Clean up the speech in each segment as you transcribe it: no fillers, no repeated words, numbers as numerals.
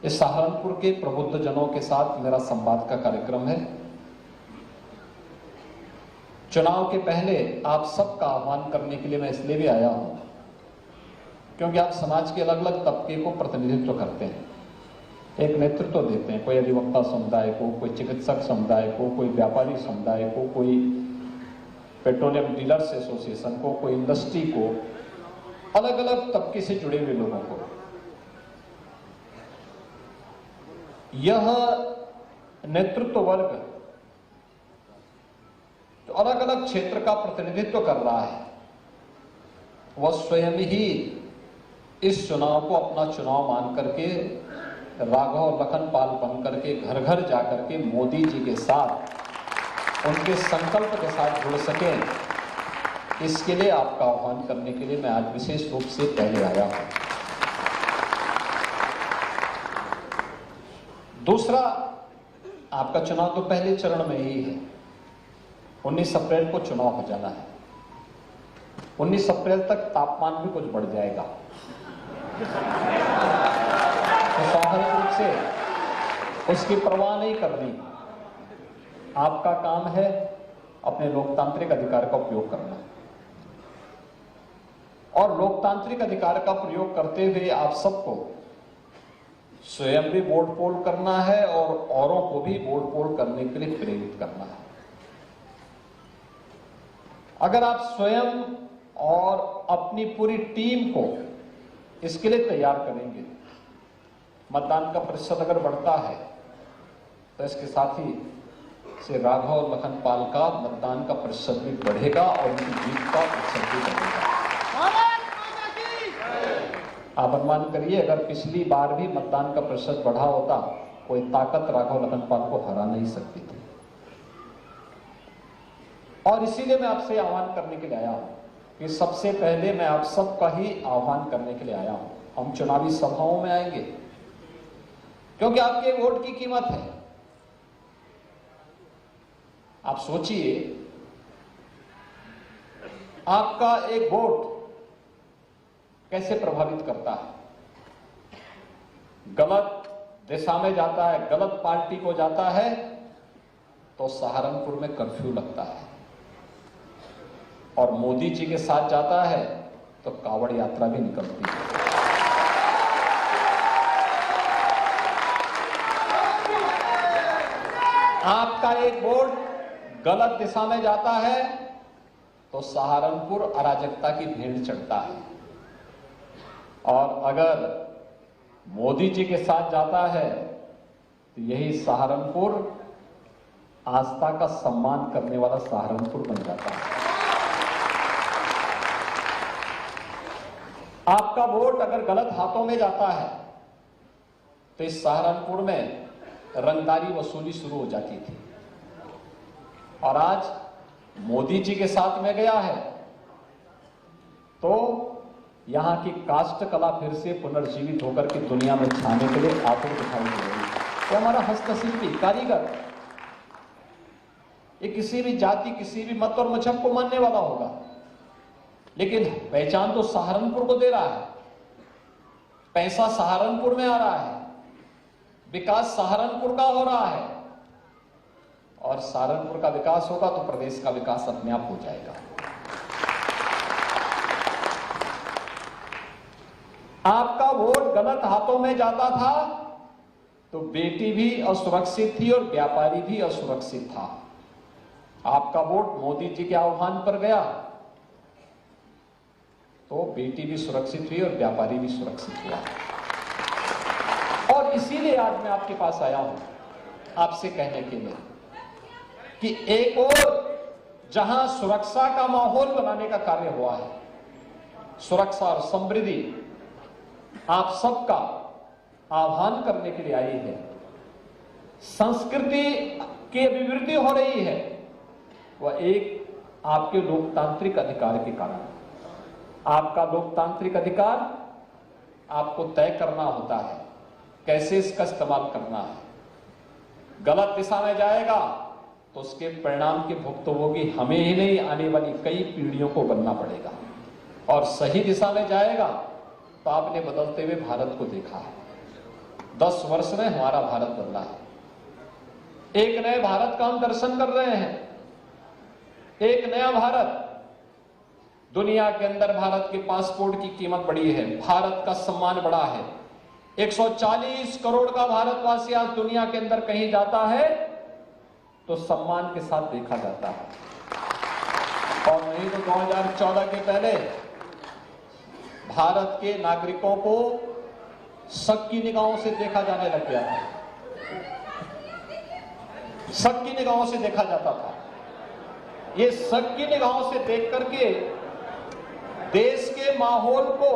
इस सहारनपुर के प्रबुद्ध जनों के साथ मेरा संवाद का कार्यक्रम है। चुनाव के पहले आप सबका आह्वान करने के लिए मैं इसलिए भी आया हूं क्योंकि आप समाज के अलग अलग तबके को प्रतिनिधित्व करते हैं, एक नेतृत्व देते हैं। कोई अधिवक्ता समुदाय को, कोई चिकित्सक समुदाय को, कोई व्यापारी समुदाय को, कोई पेट्रोलियम डीलर्स एसोसिएशन को, कोई इंडस्ट्री को, अलग अलग तबके से जुड़े हुए लोगों को। यह नेतृत्व वर्ग जो अलग अलग क्षेत्र का प्रतिनिधित्व कर रहा है, वह स्वयं ही इस चुनाव को अपना चुनाव मान करके राघव लखन पाल बन करके घर घर जाकर के मोदी जी के साथ, उनके संकल्प के साथ जुड़ सके, इसके लिए आपका आह्वान करने के लिए मैं आज विशेष रूप से पहले आया हूं। दूसरा, आपका चुनाव तो पहले चरण में ही है। 19 अप्रैल को चुनाव हो जाना है। 19 अप्रैल तक तापमान भी कुछ बढ़ जाएगा, तो स्वाभाविक रूप से उसकी परवाह नहीं करनी। आपका काम है अपने लोकतांत्रिक अधिकार का उपयोग करना, और लोकतांत्रिक अधिकार का प्रयोग करते हुए आप सबको स्वयं भी वोट पोल करना है और औरों को भी वोट पोल करने के लिए प्रेरित करना है। अगर आप स्वयं और अपनी पूरी टीम को इसके लिए तैयार करेंगे, मतदान का प्रतिशत अगर बढ़ता है तो इसके साथ ही से राघव लखन पाल का मतदान का प्रतिशत भी बढ़ेगा और उनकी जीत का प्रतिशत भी बढ़ेगा। आप अनुमान करिए, अगर पिछली बार भी मतदान का प्रतिशत बढ़ा होता, कोई ताकत राघव लखन पाल को हरा नहीं सकती थी। और इसीलिए मैं आपसे आह्वान करने के लिए आया हूं कि सबसे पहले मैं आप सबका ही आह्वान करने के लिए आया हूं। हम चुनावी सभाओं में आएंगे क्योंकि आपके वोट की कीमत है। आप सोचिए, आपका एक वोट कैसे प्रभावित करता है। गलत दिशा में जाता है, गलत पार्टी को जाता है तो सहारनपुर में कर्फ्यू लगता है, और मोदी जी के साथ जाता है तो कावड़ यात्रा भी निकलती है। आपका एक वोट गलत दिशा में जाता है तो सहारनपुर अराजकता की भेंट चढ़ता है, और अगर मोदी जी के साथ जाता है तो यही सहारनपुर आस्था का सम्मान करने वाला सहारनपुर बन जाता है। आपका वोट अगर गलत हाथों में जाता है तो इस सहारनपुर में रंगदारी वसूली शुरू हो जाती थी, और आज मोदी जी के साथ में गया है तो यहां की कास्ट कला फिर से पुनर्जीवित होकर के दुनिया में छाने के लिए आतुर दिखाई दे रही है। तो हमारा हस्तशिल्पी कारीगर, ये किसी भी जाति, किसी भी मत और मजहब को मानने वाला होगा, लेकिन पहचान तो सहारनपुर को दे रहा है, पैसा सहारनपुर में आ रहा है, विकास सहारनपुर का हो रहा है, और सहारनपुर का विकास होगा तो प्रदेश का विकास अपने आप हो जाएगा। आपका वोट गलत हाथों में जाता था तो बेटी भी असुरक्षित थी और व्यापारी भी असुरक्षित था। आपका वोट मोदी जी के आह्वान पर गया तो बेटी भी सुरक्षित हुई और व्यापारी भी सुरक्षित हुआ। और इसीलिए आज मैं आपके पास आया हूं आपसे कहने के लिए कि एक और जहां सुरक्षा का माहौल बनाने का कार्य हुआ है, सुरक्षा और समृद्धि आप सबका आह्वान करने के लिए आई है, संस्कृति की अभिवृद्धि हो रही है, वह एक आपके लोकतांत्रिक अधिकार के कारण। आपका लोकतांत्रिक अधिकार आपको तय करना होता है कैसे इसका इस्तेमाल करना है। गलत दिशा में जाएगा तो उसके परिणाम के भुक्तभोगी हमें ही नहीं, आने वाली कई पीढ़ियों को बनना पड़ेगा, और सही दिशा में जाएगा तो आपने बदलते हुए भारत को देखा है। 10 वर्ष में हमारा भारत बदला है। एक नए भारत का हम दर्शन कर रहे हैं। एक नया भारत। दुनिया के अंदर भारत के पासपोर्ट की कीमत बढ़ी है, भारत का सम्मान बढ़ा है। 140 करोड़ का भारतवासी आज दुनिया के अंदर कहीं जाता है तो सम्मान के साथ देखा जाता है, और नहीं तो 2014 के पहले भारत के नागरिकों को शक की निगाहों से देखा जाने लग गया था। शक की निगाहों से देखा जाता था। ये शक की निगाहों से देख करके देश के माहौल को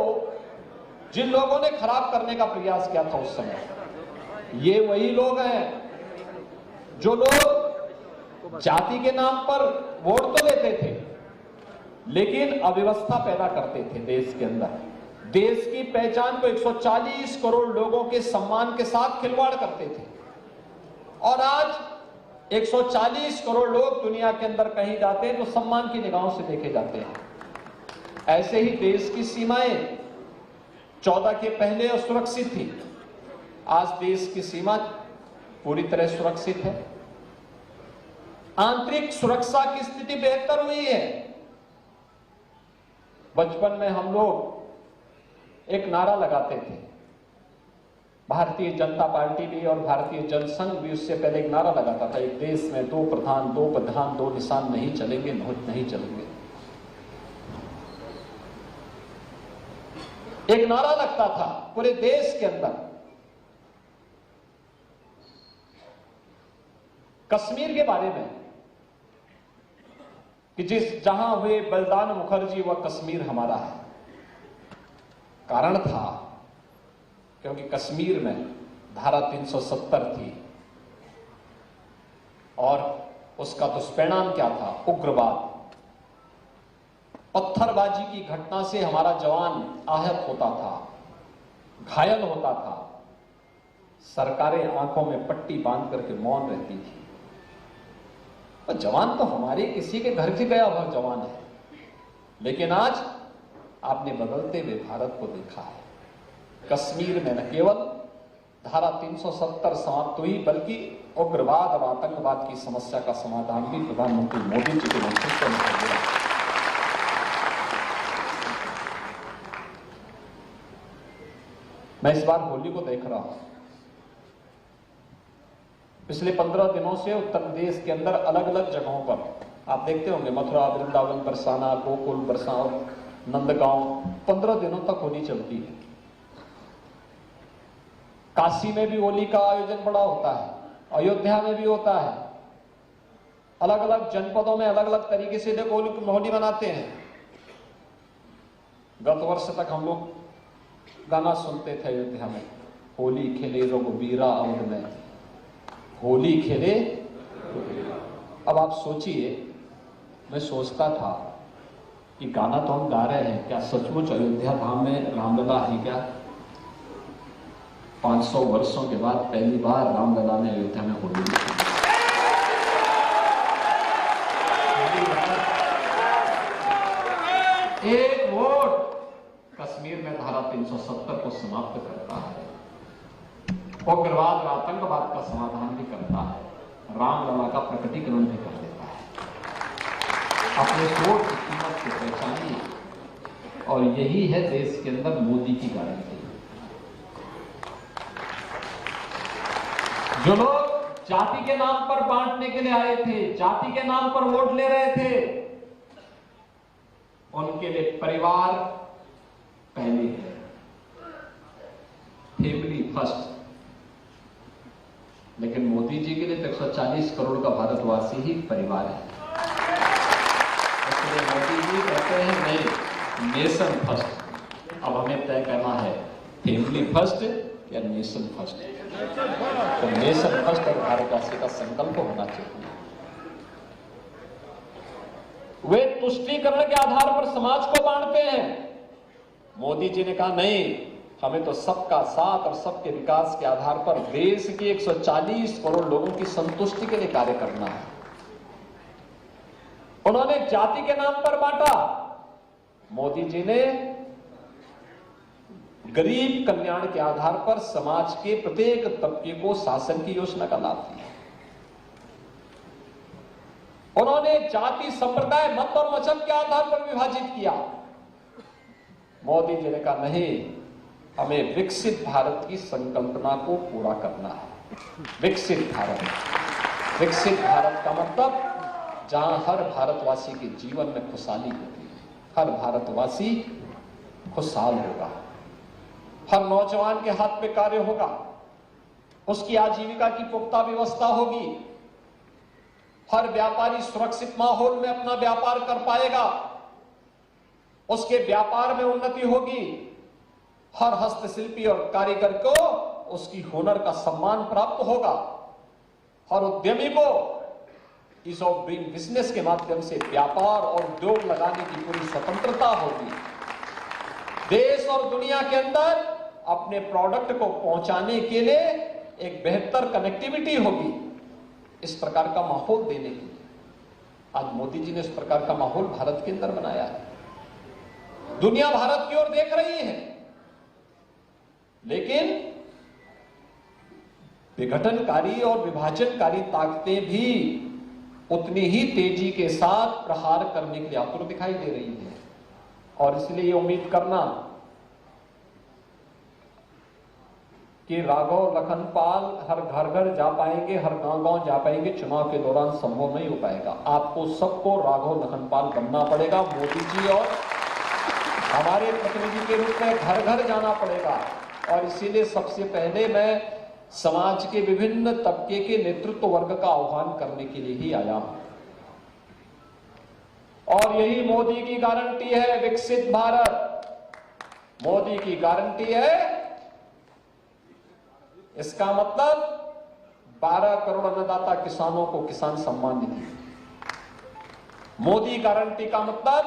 जिन लोगों ने खराब करने का प्रयास किया था उस समय, ये वही लोग हैं जो लोग जाति के नाम पर वोट तो लेते थे लेकिन अव्यवस्था पैदा करते थे देश के अंदर। देश की पहचान को 140 करोड़ लोगों के सम्मान के साथ खिलवाड़ करते थे, और आज 140 करोड़ लोग दुनिया के अंदर कहीं जाते हैं तो सम्मान की निगाहों से देखे जाते हैं। ऐसे ही देश की सीमाएं 14 के पहले असुरक्षित थी, आज देश की सीमा पूरी तरह सुरक्षित है। आंतरिक सुरक्षा की स्थिति बेहतर हुई है। बचपन में हम लोग एक नारा लगाते थे, भारतीय जनता पार्टी भी और भारतीय जनसंघ भी उससे पहले एक नारा लगाता था, एक देश में 2 प्रधान 2 प्रधान 2 निशान नहीं चलेंगे, नहीं चलेंगे। एक नारा लगता था पूरे देश के अंदर। कश्मीर के बारे में कि जहां हुए बलिदान मुखर्जी वह कश्मीर हमारा है। कारण था क्योंकि कश्मीर में धारा 370 थी और उसका दुष्परिणाम क्या था? उग्रवाद। पत्थरबाजी की घटना से हमारा जवान आहत होता था, घायल होता था। सरकारें आंखों में पट्टी बांध करके मौन रहती थी। और जवान तो हमारे किसी के घर से गया हुआ जवान है, लेकिन आज आपने बदलते हुए भारत को देखा है। कश्मीर में न केवल धारा 370 समाप्त हुई, बल्कि उग्रवाद और आतंकवाद की समस्या का समाधान भी प्रधानमंत्री मोदी जी के नेतृत्व में हो गया। मैं इस बार होली को देख रहा हूं। पिछले 15 दिनों से उत्तर प्रदेश के अंदर अलग अलग जगहों पर आप देखते होंगे, मथुरा, वृंदावन, बरसाना, गोकुल, बरसाव, नंदगांव, 15 दिनों तक होली चलती है। काशी में भी होली का आयोजन बड़ा होता है, अयोध्या में भी होता है। अलग अलग जनपदों में अलग अलग तरीके से लोग होली मनाते हैं। गत वर्ष तक हम लोग गाना सुनते थे अयोध्या में, होली खेले रघुबीरा अवध में, होली खेले। अब आप सोचिए, मैं सोचता था कि गाना तो हम गा रहे हैं, क्या सचमुच अयोध्या धाम में रामलला है क्या? 500 वर्षों के बाद पहली बार रामलला ने अयोध्या में होली खेली। एक वोट कश्मीर में धारा 370 को समाप्त करता है, उग्रवाद और आतंकवाद का समाधान भी करता है, रामलला का प्रकटीकरण भी कर देता है। अपने वोट की कीमत को पहचानिए, और यही है देश के अंदर मोदी की गारंटी। जो लोग जाति के नाम पर बांटने के लिए आए थे, जाति के नाम पर वोट ले रहे थे, उनके लिए परिवार पहले है, फैमिली फर्स्ट। लेकिन मोदी जी के लिए 140 करोड़ का भारतवासी ही परिवार है। इसलिए मोदी जी कहते हैं नहीं, नेशन फर्स्ट। अब हमें तय करना है, फैमिली फर्स्ट या नेशन फर्स्ट। तो नेशन फर्स्ट और भारतवासी का संकल्प होना चाहिए। वे तुष्टीकरण के आधार पर समाज को बांटते हैं। मोदी जी ने कहा नहीं, हमें तो सबका साथ और सबके विकास के आधार पर देश के 140 करोड़ लोगों की संतुष्टि के लिए कार्य करना है। उन्होंने जाति के नाम पर बांटा, मोदी जी ने गरीब कल्याण के आधार पर समाज के प्रत्येक तबके को शासन की योजना का लाभ दिया। उन्होंने जाति, संप्रदाय, मत और मजहब के आधार पर विभाजित किया। मोदी जी ने कहा नहीं, हमें विकसित भारत की संकल्पना को पूरा करना है। विकसित भारत, विकसित भारत का मतलब जहां हर भारतवासी के जीवन में खुशहाली होगी, हर भारतवासी खुशहाल होगा, हर नौजवान के हाथ में कार्य होगा, उसकी आजीविका की पुख्ता व्यवस्था होगी, हर व्यापारी सुरक्षित माहौल में अपना व्यापार कर पाएगा, उसके व्यापार में उन्नति होगी, हर हस्तशिल्पी और कारीगर को उसकी हुनर का सम्मान प्राप्त होगा, हर उद्यमी को ईज ऑफ डूइंग बिजनेस के माध्यम से व्यापार और उद्योग लगाने की पूरी स्वतंत्रता होगी। देश और दुनिया के अंदर अपने प्रोडक्ट को पहुंचाने के लिए एक बेहतर कनेक्टिविटी होगी। इस प्रकार का माहौल देने के लिए आज मोदी जी ने इस प्रकार का माहौल भारत के अंदर बनाया है। दुनिया भारत की ओर देख रही है, लेकिन विघटनकारी और विभाजनकारी ताकतें भी उतनी ही तेजी के साथ प्रहार करने के लिए आतुर दिखाई दे रही है। और इसलिए ये उम्मीद करना कि राघव लखनपाल हर घर घर जा पाएंगे, हर गांव गांव जा पाएंगे, चुनाव के दौरान संभव नहीं हो पाएगा। आपको सबको राघव लखनपाल बनना पड़ेगा। मोदी जी और हमारे प्रतिनिधि के रूप में घर घर जाना पड़ेगा। और इसीलिए सबसे पहले मैं समाज के विभिन्न तबके के नेतृत्व वर्ग का आह्वान करने के लिए ही आया हूं। और यही मोदी की गारंटी है, विकसित भारत। मोदी की गारंटी है। इसका मतलब 12 करोड़ अन्नदाता किसानों को किसान सम्मान निधि। मोदी गारंटी का मतलब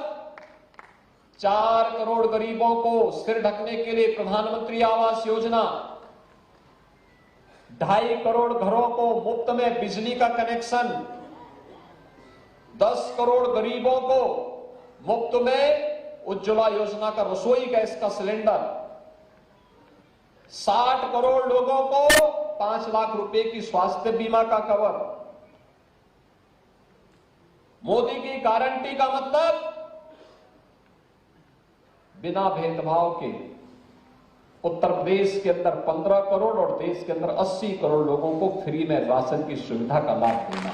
4 करोड़ गरीबों को सिर ढकने के लिए प्रधानमंत्री आवास योजना, 2.5 करोड़ घरों को मुफ्त में बिजली का कनेक्शन, 10 करोड़ गरीबों को मुफ्त में उज्ज्वला योजना का रसोई गैस का सिलेंडर, 60 करोड़ लोगों को 5 लाख रुपए की स्वास्थ्य बीमा का कवर। मोदी की गारंटी का मतलब बिना भेदभाव के उत्तर प्रदेश के अंदर 15 करोड़ और देश के अंदर 80 करोड़ लोगों को फ्री में राशन की सुविधा का लाभ देना।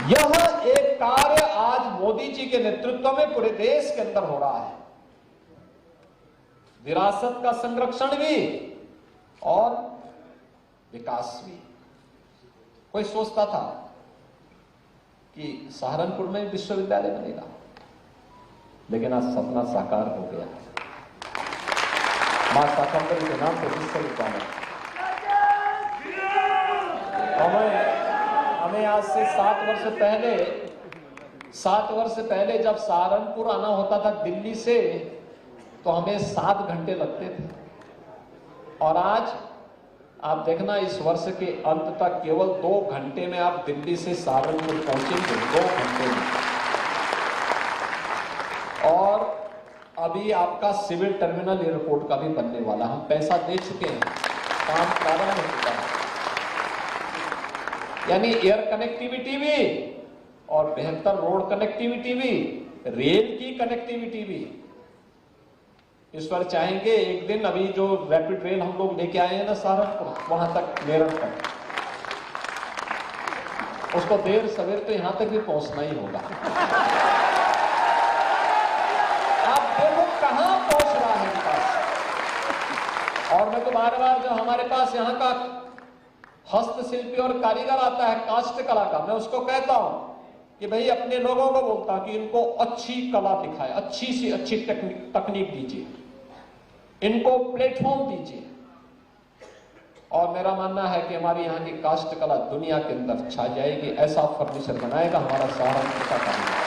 यह एक कार्य आज मोदी जी के नेतृत्व में पूरे देश के अंदर हो रहा है। विरासत का संरक्षण भी और विकास भी। कोई सोचता था कि सहारनपुर में विश्वविद्यालय बनेगा, लेकिन आज सपना साकार हो गया। मां शाकंभरी के नाम पर विश्वविद्यालय। हमें आज से 7 वर्ष पहले जब सहारनपुर आना होता था दिल्ली से, तो हमें 7 घंटे लगते थे। और आज आप देखना, इस वर्ष के अंत तक केवल 2 घंटे में आप दिल्ली से सहारनपुर पहुंचेंगे, 2 घंटे में। और अभी आपका सिविल टर्मिनल एयरपोर्ट का भी बनने वाला, हम पैसा दे चुके हैं, काम प्रारंभ हो चुका है। यानी एयर कनेक्टिविटी भी और बेहतर रोड कनेक्टिविटी भी, रेल की कनेक्टिविटी भी। ईश्वर चाहेंगे एक दिन अभी जो रैपिड रेल हम लोग लेके आए हैं ना सहारनपुर, वहां तक, मेरठ तक, उसको देर सवेर तो यहां तक भी पहुंचना ही होगा। आप देखो कहां पहुंच रहा है विकास। और मैं तो बार बार जो हमारे पास यहाँ का हस्तशिल्पी और कारीगर आता है काष्ठ कला का, मैं उसको कहता हूं कि भाई अपने लोगों को बोलता कि इनको अच्छी कला दिखाए, अच्छी सी अच्छी तकनीक दीजिए, इनको प्लेटफॉर्म दीजिए। और मेरा मानना है कि हमारी यहाँ की काष्ठ कला दुनिया के अंदर छा जाएगी। ऐसा फर्नीचर बनाएगा हमारा सहारनपुर का कारीगर।